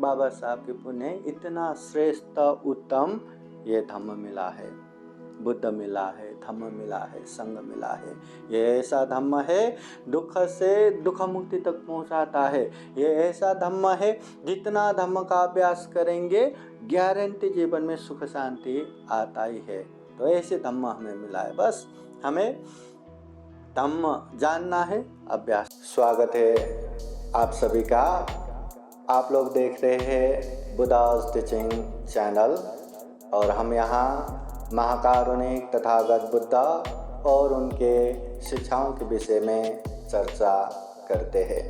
बाबा साहब के पुण्य इतना श्रेष्ठ उत्तम ये धम्म मिला है, बुद्ध मिला है, धम्म मिला है, संघ मिला है। ये ऐसा धम्म है दुख से दुख मुक्ति तक पहुंचाता है। ये ऐसा धम्म है जितना धम्म का अभ्यास करेंगे गारंटी जीवन में सुख शांति आता ही है। तो ऐसे धम्म हमें मिला है, बस हमें धम्म जानना है, अभ्यास। स्वागत है आप सभी का। आप लोग देख रहे हैं बुद्धा's टीचिंग चैनल और हम यहाँ महाकारुणिक तथागत बुद्ध और उनके शिक्षाओं के विषय में चर्चा करते हैं।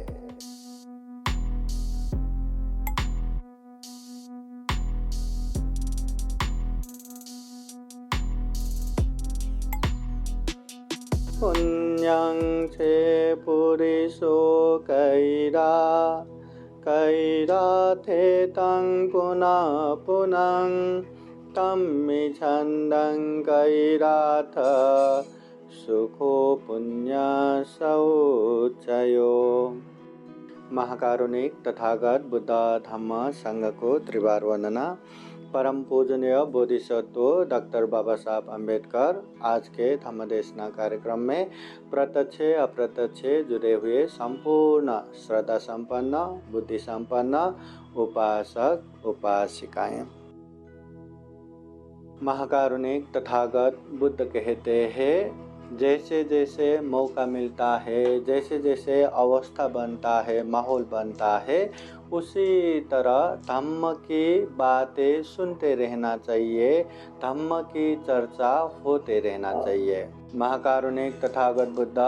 पुण्यं चे पुरिषो कैराथे तं पुनः पुनः तम्मि छन्दं कैराथ सुखो पुण्य सौचयो। महाकारुणिक तथागत बुद्ध धम्म संघ को त्रिवार वंदना। परम पूजनीय बोधिसत्व डॉक्टर बाबा साहब अम्बेडकर आज के धम्म देशना कार्यक्रम में प्रत्यक्ष अप्रत्यक्ष जुड़े हुए संपूर्ण श्रद्धा संपन्न बुद्धि संपन्न उपासक उपासिकाएं। महाकारुणिक तथागत बुद्ध कहते हैं जैसे जैसे मौका मिलता है, जैसे जैसे अवस्था बनता है, माहौल बनता है, उसी तरह धम्म की बातें सुनते रहना चाहिए, धम्म की चर्चा होते रहना चाहिए। महाकारुणिक तथागत बुद्ध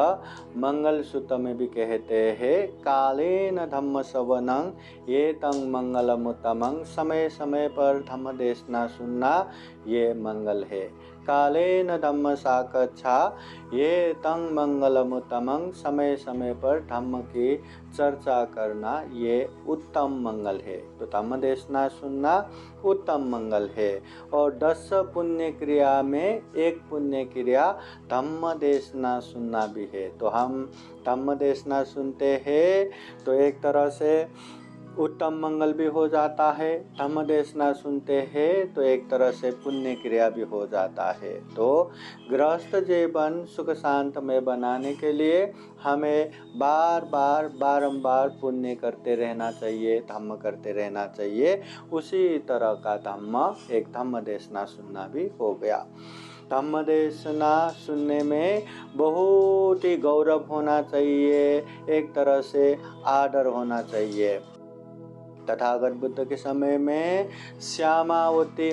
मंगल सूत्र में भी कहते हैं कालेन धम्म श्रवणं ये तं मंगलमुत्तमं। समय समय पर धम्म देशना सुनना ये मंगल है। कालेन धम्म साकच्छा ये तं मंगलमुत्तमं। समय समय पर धम्म की चर्चा करना ये उत्तम मंगल है। तो धम्म देशना सुनना उत्तम मंगल है। और 10 पुण्य क्रिया में एक पुण्य क्रिया धम्म देशना सुनना भी है। तो हम धम्म देशना सुनते हैं तो एक तरह से उत्तम मंगल भी हो जाता है, धम्म देशना सुनते हैं तो एक तरह से पुण्य क्रिया भी हो जाता है। तो गृहस्थ जीवन सुख शांत में बनाने के लिए हमें बारंबार पुण्य करते रहना चाहिए, धम्म करते रहना चाहिए। उसी तरह का धम्म एक धम्म देशना सुनना भी हो गया। धम्म देशना सुनने में बहुत ही गौरव होना चाहिए, एक तरह से आदर होना चाहिए। तथागत बुद्ध के समय में श्यामावती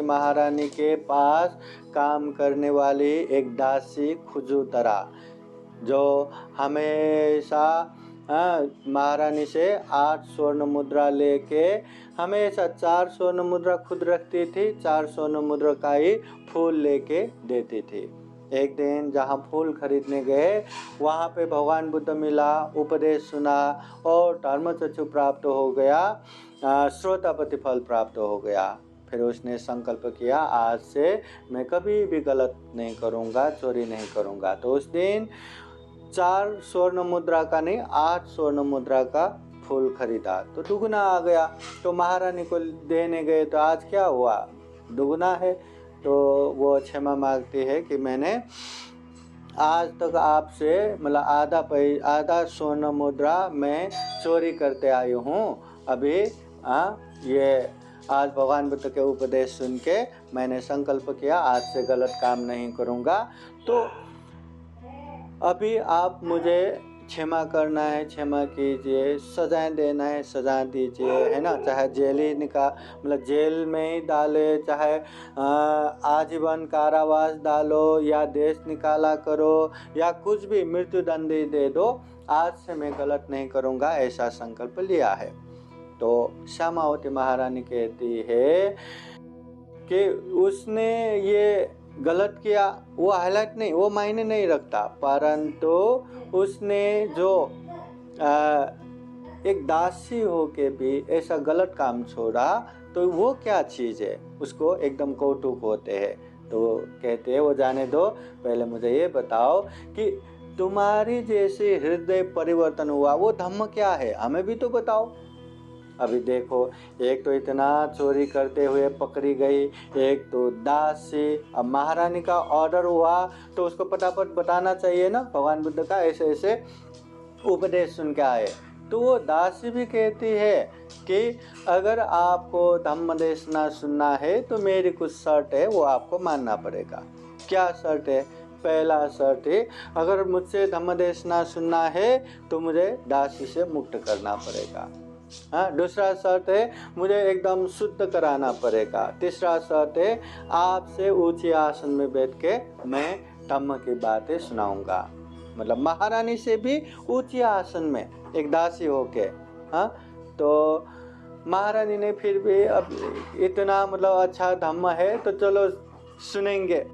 महारानी के पास काम करने वाली एक दासी खुजुतरा जो हमेशा महारानी से 8 स्वर्ण मुद्रा लेके हमेशा 4 स्वर्ण मुद्रा खुद रखती थी, 4 स्वर्ण मुद्रा का ही फूल लेके देती थी। एक दिन जहाँ फूल खरीदने गए वहाँ पे भगवान बुद्ध मिला, उपदेश सुना और धर्मचक्षु प्राप्त हो गया, श्रोतापति फल प्राप्त हो गया। फिर उसने संकल्प किया आज से मैं कभी भी गलत नहीं करूँगा, चोरी नहीं करूँगा। तो उस दिन 4 स्वर्ण मुद्रा का नहीं 8 स्वर्ण मुद्रा का फूल खरीदा तो दुगना आ गया। तो महारानी को देने गए तो आज क्या हुआ, दुगना है। तो वो क्षमा मांगती है कि मैंने आज तक आपसे मतलब आधा स्वर्ण मुद्रा मैं चोरी करते आई हूँ। अभी ये आज भगवान बुद्ध के उपदेश सुन के मैंने संकल्प किया आज से गलत काम नहीं करूँगा। तो अभी आप मुझे क्षमा करना है, क्षमा कीजिए, सजाएं देना है, सजा दीजिए, है ना। चाहे जेल ही मतलब जेल में ही डाले, चाहे आजीवन कारावास डालो या देश निकाला करो या कुछ भी मृत्यु दंड दे दो, आज से मैं गलत नहीं करूँगा ऐसा संकल्प लिया है। तो श्यामावती महारानी कहती है कि उसने ये गलत किया वो हाईलाइट नहीं, वो मायने नहीं रखता, परंतु उसने जो एक दासी हो के भी ऐसा गलत काम छोड़ा तो वो क्या चीज़ है, उसको एकदम कौतुक होते हैं। तो कहते हैं वो जाने दो, पहले मुझे ये बताओ कि तुम्हारी जैसे हृदय परिवर्तन हुआ वो धम्म क्या है, हमें भी तो बताओ। अभी देखो, एक तो इतना चोरी करते हुए पकड़ी गई, एक तो दासी। अब महारानी का ऑर्डर हुआ तो उसको फटाफट बताना चाहिए ना, भगवान बुद्ध का ऐसे ऐसे उपदेश सुन के आए। तो वो दासी भी कहती है कि अगर आपको धम्म देशना सुनना है तो मेरी कुछ शर्त है, वो आपको मानना पड़ेगा। क्या शर्त है? पहला शर्त है, अगर मुझसे धम्म देशना सुनना है तो मुझे दासी से मुक्त करना पड़ेगा। हाँ, दूसरा शर्त है, मुझे एकदम शुद्ध कराना पड़ेगा। तीसरा शर्त है, आपसे ऊंचे आसन में बैठ के मैं धम्म की बातें सुनाऊंगा। मतलब महारानी से भी ऊंचे आसन में एक दासी होके। हाँ, तो महारानी ने फिर भी अब इतना मतलब अच्छा धम्म है तो चलो सुनेंगे,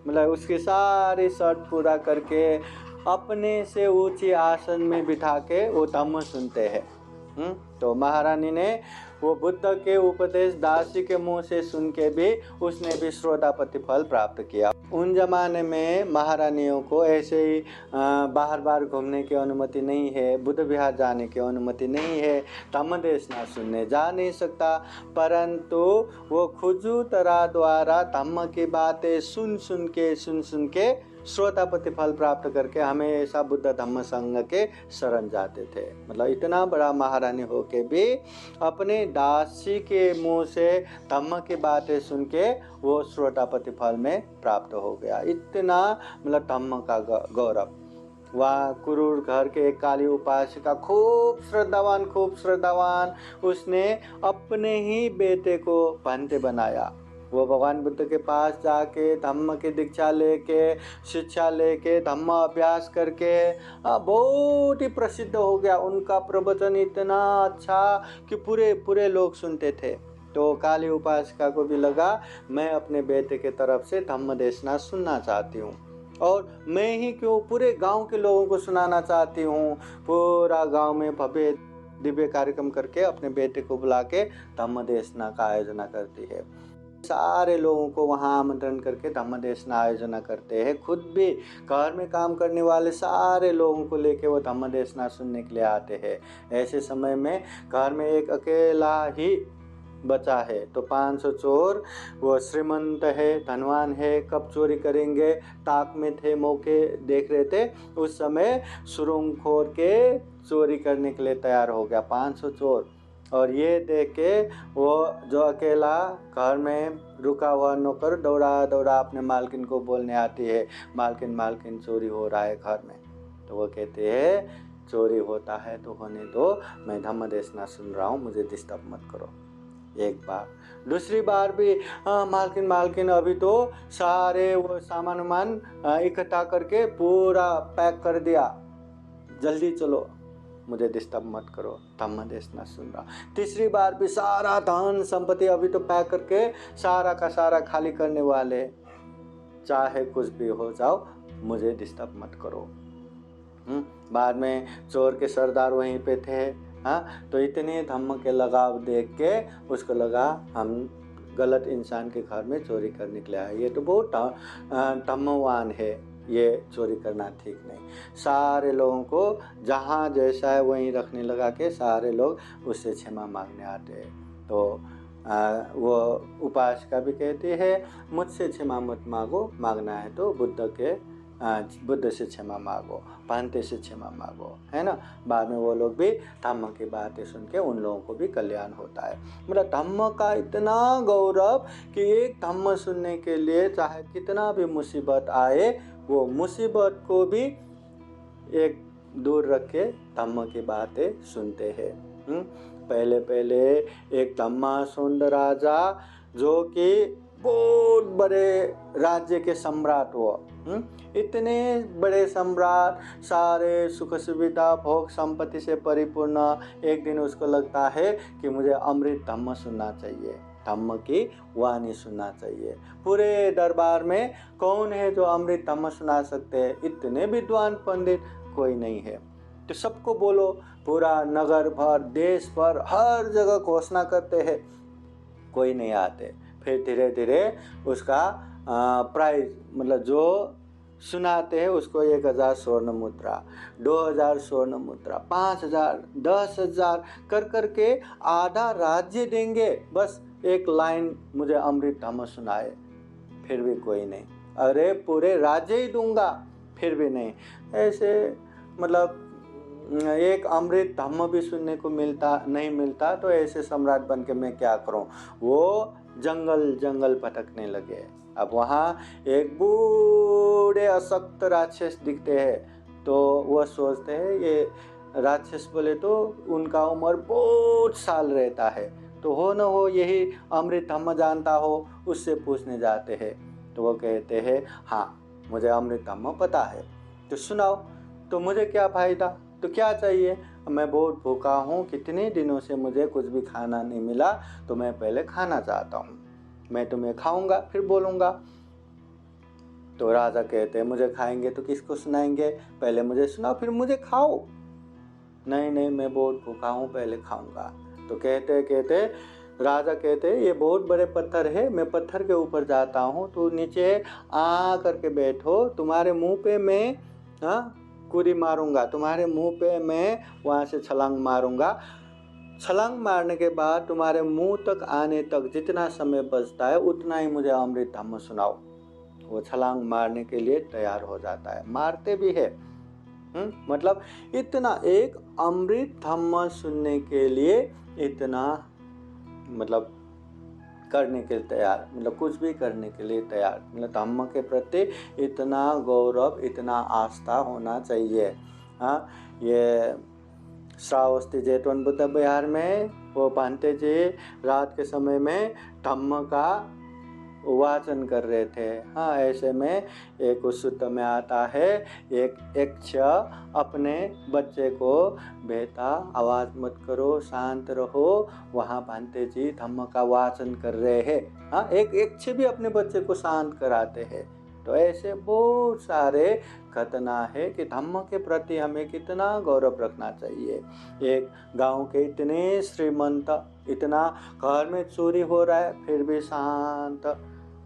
मतलब उसकी सारी शर्त पूरा करके अपने से ऊंचे आसन में बिठा के वो धम्म सुनते हैं। तो महारानी ने वो बुद्ध के उपदेश दासी के मुंह से सुन के भी उसने भी श्रोतापति फल प्राप्त किया। उन जमाने में महारानियों को ऐसे ही बाहर बाहर घूमने की अनुमति नहीं है, बुद्ध विहार जाने की अनुमति नहीं है, धम्म देश ना सुनने जा नहीं सकता, परंतु वो खुजूतरा द्वारा धम्म की बातें सुन सुन के श्रोतापति फल प्राप्त करके हमेशा बुद्ध धम्म संघ के शरण जाते थे। मतलब इतना बड़ा महारानी होके भी अपने दासी के मुंह से धम्म की बातें सुन के वो श्रोतापति फल में प्राप्त हो गया। इतना मतलब धम्म का गौरव। वहाँ कुरूर घर के एक काली उपासिका खूब श्रद्धावान, उसने अपने ही बेटे को भंते बनाया। वो भगवान बुद्ध के पास जाके धम्म की दीक्षा लेके, शिक्षा लेके, धम्म अभ्यास करके बहुत ही प्रसिद्ध हो गया। उनका प्रवचन इतना अच्छा कि पूरे लोग सुनते थे। तो काली उपासिका को भी लगा मैं अपने बेटे के तरफ से धम्म देशना सुनना चाहती हूँ, और मैं ही क्यों पूरे गांव के लोगों को सुनाना चाहती हूँ। पूरा गांव में भव्य दिव्य कार्यक्रम करके अपने बेटे को बुला के धम्म देशना का आयोजन करती है। सारे लोगों को वहाँ आमंत्रण करके धम्म देशना आयोजन करते हैं। खुद भी घर में काम करने वाले सारे लोगों को लेके वो धम्म देशना सुनने के लिए आते हैं। ऐसे समय में घर में एक अकेला ही बचा है, तो 500 चोर, वो श्रीमंत है, धनवान है, कब चोरी करेंगे ताक में थे, मौके देख रहे थे। उस समय सुरंग खोद के चोरी करने के लिए तैयार हो गया 500 चोर। और ये देख के वो जो अकेला घर में रुका हुआ नौकर दौड़ा अपने मालकिन को बोलने आती है, मालकिन चोरी हो रहा है घर में। तो वो कहते हैं चोरी होता है तो होने दो, मैं धम्म देशना सुन रहा हूँ, मुझे डिस्टर्ब मत करो। एक बार, दूसरी बार भी मालकिन अभी तो सारे वो सामान इकट्ठा करके पूरा पैक कर दिया, जल्दी चलो, मुझे डिस्टर्ब मत करो, धम्म देशना सुन रहा। तीसरी बार भी सारा धन संपत्ति अभी तो पैक करके सारा का सारा खाली करने वाले, चाहे कुछ भी हो जाओ, मुझे डिस्टर्ब मत करो। बाद में चोर के सरदार वहीं पे थे। हाँ, तो इतने धम्म के लगाव देख के उसको लगा हम गलत इंसान के घर में चोरी करने के लिए आए, ये तो बहुत धम्मवान है, ये चोरी करना ठीक नहीं। सारे लोगों को जहाँ जैसा है वहीं रखने लगा के सारे लोग उससे क्षमा मांगने आते हैं। तो वो उपासिका भी कहती है मुझसे क्षमा मत मांगो, मांगना है तो बुद्ध से क्षमा मांगो, भांते से क्षमा मांगो, है ना। बाद में वो लोग भी धम्म की बातें सुन के उन लोगों को भी कल्याण होता है। मतलब धम्म का इतना गौरव कि एक धम्म सुनने के लिए चाहे कितना भी मुसीबत आए, वो मुसीबत को भी एक दूर रख के धम्म की बातें सुनते हैं। पहले एक धम्मासुंद राजा जो कि बहुत बड़े राज्य के सम्राट हुआ, इतने बड़े सम्राट, सारे सुख सुविधा भोग संपत्ति से परिपूर्ण। एक दिन उसको लगता है कि मुझे अमृत धम्म सुनना चाहिए, धम्म की वाणी सुनना चाहिए। पूरे दरबार में कौन है जो अमृत धम्म सुना सकते हैं? इतने विद्वान पंडित कोई नहीं है। तो सबको बोलो, पूरा नगर भर, देश भर, हर जगह घोषणा करते हैं, कोई नहीं आते। फिर धीरे धीरे उसका प्राइज, मतलब जो सुनाते हैं उसको 1000 स्वर्ण मुद्रा, 2000 स्वर्ण मुद्रा, 5000, 10,000 कर कर के आधा राज्य देंगे, बस एक लाइन मुझे अमृत धम्म सुनाए, फिर भी कोई नहीं। अरे पूरे राज्य ही दूंगा, फिर भी नहीं। ऐसे मतलब एक अमृत धम्म भी सुनने को नहीं मिलता, तो ऐसे सम्राट बन के मैं क्या करूं। वो जंगल जंगल भटकने लगे। अब वहाँ एक बूढ़े अशक्त राक्षस दिखते हैं, तो वह सोचते हैं, ये राक्षस बोले तो उनका उम्र बहुत साल रहता है, तो हो न हो यही अमृत धम्म जानता हो, उससे पूछने जाते हैं। तो वो कहते हैं, हाँ मुझे अमृत धम्म पता है, तो सुनाओ। तो मुझे क्या फ़ायदा, तो क्या चाहिए, मैं बहुत भूखा हूँ, कितने दिनों से मुझे कुछ भी खाना नहीं मिला, तो मैं पहले खाना चाहता हूँ, मैं तुम्हें खाऊंगा फिर बोलूँगा। तो राजा कहते हैं, मुझे खाएंगे तो किसको सुनाएंगे, पहले मुझे सुनाओ फिर मुझे खाओ। नहीं नहीं, मैं बहुत भूखा हूँ, पहले खाऊंगा। तो कहते राजा कहते, ये बहुत बड़े पत्थर है, मैं पत्थर के ऊपर जाता हूँ, तो नीचे आ करके बैठो, तुम्हारे मुंह पे मैं कुरी मारूंगा, तुम्हारे मुंह पे मैं वहाँ से छलांग मारूंगा। छलांग मारने के बाद तुम्हारे मुंह तक आने तक जितना समय बचता है उतना ही मुझे अमृत धम्म सुनाओ। वो छलांग मारने के लिए तैयार हो जाता है, मारते भी है। मतलब इतना एक अमृत धम्म सुनने के लिए इतना मतलब करने के लिए तैयार, मतलब कुछ भी करने के लिए तैयार, मतलब धम्म के प्रति इतना गौरव, इतना आस्था होना चाहिए। ये श्रावस्ती जैतवन बुद्ध विहार में वो पांते जी रात के समय में धम्म का वाचन कर रहे थे। ऐसे में एक सूत्र में आता है, एक यक्ष अपने बच्चे को, बेटा आवाज़ मत करो, शांत रहो, वहाँ भांते जी धम्म का वाचन कर रहे हैं। एक यक्ष भी अपने बच्चे को शांत कराते हैं। तो ऐसे बहुत सारे घटना है कि धम्म के प्रति हमें कितना गौरव रखना चाहिए। एक गांव के इतने श्रीमंत, इतना घर में चोरी हो रहा है फिर भी शांत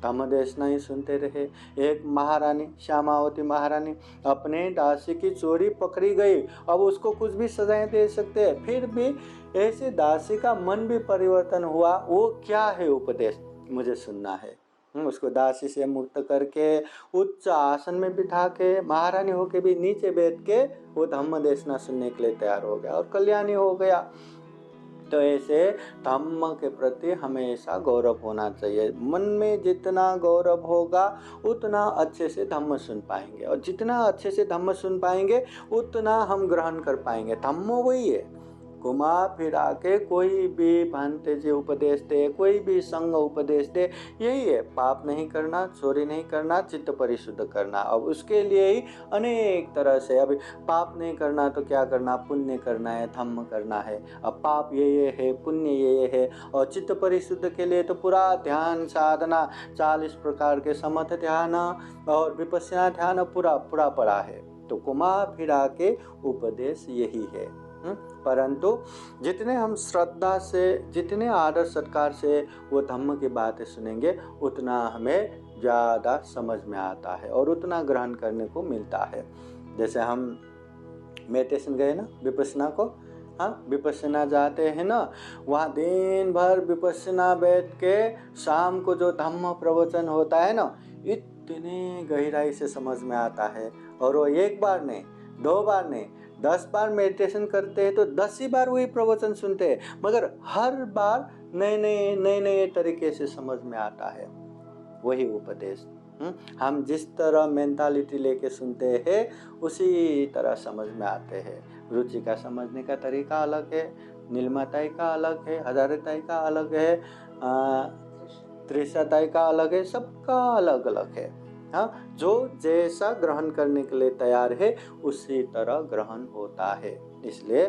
धम्म देश नहीं सुनते रहे। एक महारानी, श्यामावती महारानी, अपने दासी की चोरी पकड़ी गई, अब उसको कुछ भी सजाएं दे सकते हैं, फिर भी ऐसे दासी का मन भी परिवर्तन हुआ। वो क्या है उपदेश, मुझे सुनना है। उसको दासी से मुक्त करके उच्च आसन में बिठा के महारानी होके भी नीचे बैठ के वो धम्म देशना सुनने के लिए तैयार हो गया और कल्याणी हो गया। तो ऐसे धम्म के प्रति हमेशा गौरव होना चाहिए। मन में जितना गौरव होगा उतना अच्छे से धम्म सुन पाएंगे, और जितना अच्छे से धम्म सुन पाएंगे उतना हम ग्रहण कर पाएंगे। धम्म वही है, घुमा फिरा के कोई भी भांते जी उपदेश दे, कोई भी संग उपदेश दे, यही है, पाप नहीं करना, चोरी नहीं करना, चित्त परिशुद्ध करना। अब उसके लिए ही अनेक तरह से, अभी पाप नहीं करना तो क्या करना, पुण्य करना है, धम्म करना है। अब पाप ये है, पुण्य ये है, और चित्त परिशुद्ध के लिए तो पूरा ध्यान साधना, 40 प्रकार के समथ ध्यान और विपश्यना ध्यान पूरा पड़ा है। तो घुमा फिरा के उपदेश यही है। परंतु जितने हम श्रद्धा से, जितने आदर सत्कार से वो धम्म की बातें सुनेंगे उतना हमें ज़्यादा समझ में आता है और उतना ग्रहण करने को मिलता है। जैसे हम मेडिटेशन गए ना विपश्यना को, विपश्यना जाते हैं ना, वहाँ दिन भर विपश्यना बैठ के शाम को जो धम्म प्रवचन होता है ना, इतने गहराई से समझ में आता है। और वो एक बार नहीं, 2 बार नहीं, 10 बार मेडिटेशन करते हैं तो 10 ही बार वही प्रवचन सुनते हैं, मगर हर बार नए तरीके से समझ में आता है वही उपदेश। हम जिस तरह मेंटालिटी लेके सुनते हैं उसी तरह समझ में आते हैं। रुचि का समझने का तरीका अलग है, नीलमताई का अलग है, हजारेताई का अलग है, त्रिशताई का अलग है, सबका अलग अलग है। जो जैसा ग्रहण करने के लिए तैयार है उसी तरह ग्रहण होता है। इसलिए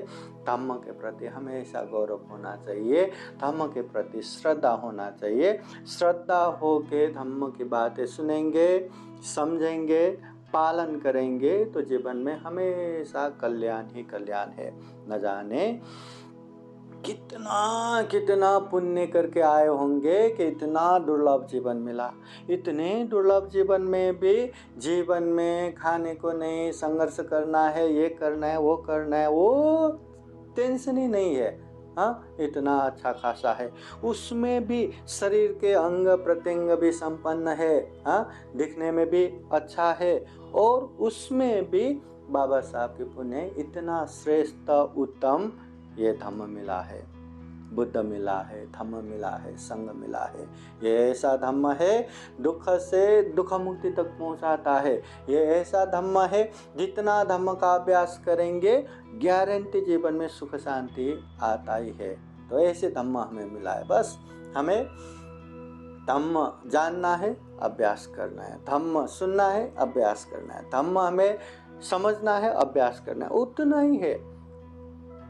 धम्म के प्रति हमेशा गौरव होना चाहिए, धम्म के प्रति श्रद्धा होना चाहिए। श्रद्धा हो के धम्म की बातें सुनेंगे, समझेंगे, पालन करेंगे तो जीवन में हमेशा कल्याण ही कल्याण है। न जाने कितना कितना पुण्य करके आए होंगे कि इतना दुर्लभ जीवन मिला। इतने दुर्लभ जीवन में भी जीवन में खाने को नहीं, संघर्ष करना है, ये करना है, वो करना है, वो टेंशन ही नहीं है। हाँ, इतना अच्छा खासा है, उसमें भी शरीर के अंग प्रत्यंग भी संपन्न है। हाँ, दिखने में भी अच्छा है, और उसमें भी बाबा साहब के पुण्य इतना श्रेष्ठ उत्तम ये धम्म मिला है, बुद्ध मिला है, धम्म मिला है, संग मिला है। ये ऐसा धम्म है दुख से दुख मुक्ति तक पहुंचाता है। ये ऐसा धम्म है जितना धम्म का अभ्यास करेंगे गारंटी जीवन में सुख शांति आता ही है। तो ऐसे धम्म हमें मिला है। बस हमें धम्म जानना है, अभ्यास करना है, धम्म सुनना है, अभ्यास करना है, धम्म हमें समझना है, अभ्यास करना है, उतना ही है।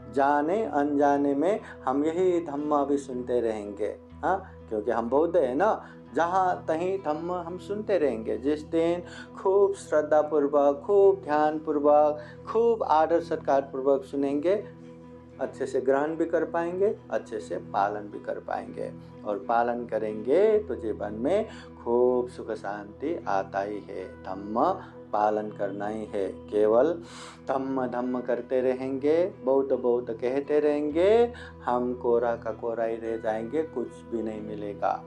जाने अनजाने में हम यही धम्म अभी सुनते रहेंगे। हाँ, क्योंकि हम बौद्ध है ना, जहाँ तहीं धम्म हम सुनते रहेंगे। जिस दिन खूब श्रद्धा पूर्वक, खूब ध्यान पूर्वक, खूब आदर सत्कार पूर्वक सुनेंगे, अच्छे से ग्रहण भी कर पाएंगे, अच्छे से पालन भी कर पाएंगे। और पालन करेंगे तो जीवन में खूब सुख शांति आता ही है। धम्म पालन करना ही है। केवल धम्म धम्म करते रहेंगे, बहुत बहुत कहते रहेंगे, हम कोरा का कोरा ही रह जाएंगे, कुछ भी नहीं मिलेगा।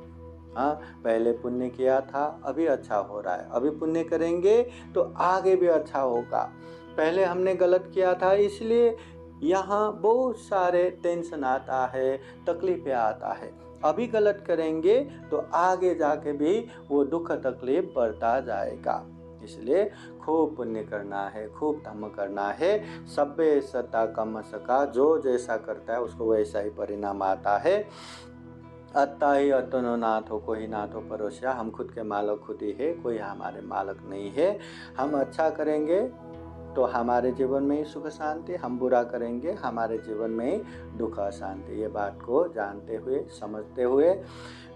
हाँ, पहले पुण्य किया था, अभी अच्छा हो रहा है, अभी पुण्य करेंगे तो आगे भी अच्छा होगा। पहले हमने गलत किया था, इसलिए यहाँ बहुत सारे टेंशन आता है, तकलीफें आता है। अभी गलत करेंगे तो आगे जाके भी वो दुख तकलीफ बढ़ता जाएगा। इसलिए खूब पुण्य करना है, खूब धम्म करना है। सब्बे सता कम सका, जो जैसा करता है उसको वैसा ही परिणाम आता है। अत्ता ही अतनो नाथ हो, कोई नाथ हो परोसिया। हम खुद के मालिक खुद ही है, कोई हमारे मालिक नहीं है। हम अच्छा करेंगे तो हमारे जीवन में ही सुख शांति, हम बुरा करेंगे हमारे जीवन में ही दुख अशांति। ये बात को जानते हुए, समझते हुए,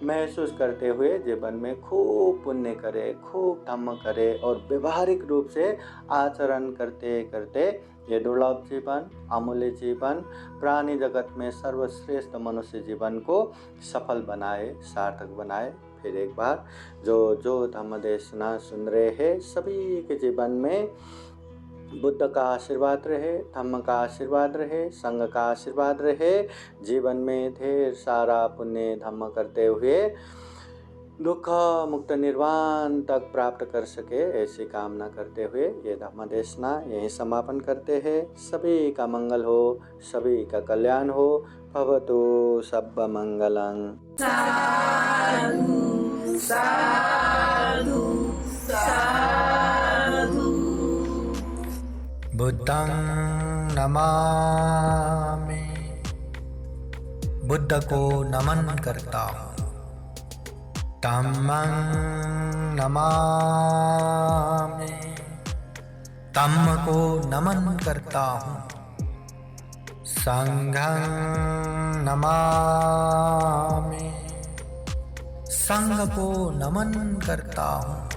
महसूस करते हुए जीवन में खूब पुण्य करे, खूब धम्म करे, और व्यवहारिक रूप से आचरण करते करते ये दुर्लभ जीवन, अमूल्य जीवन, प्राणी जगत में सर्वश्रेष्ठ मनुष्य जीवन को सफल बनाए, सार्थक बनाए। फिर एक बार जो धम्म देशना सुन रहे हैं, सभी के जीवन में बुद्ध का आशीर्वाद रहे, धम्म का आशीर्वाद रहे, संघ का आशीर्वाद रहे। जीवन में ढेर सारा पुण्य धम्म करते हुए दुख मुक्त निर्वाण तक प्राप्त कर सके, ऐसी कामना करते हुए ये धम्म देशना यहीं समापन करते हैं। सभी का मंगल हो, सभी का कल्याण हो। भवतु सब्ब मंगलं। साधु साधु साधु। बुद्धं नमामि, बुद्ध को नमन करता हूँ। धम्मं नमामि, धम्म को नमन करता हूँ। संघं नमामि, संघ को नमन करता हूँ।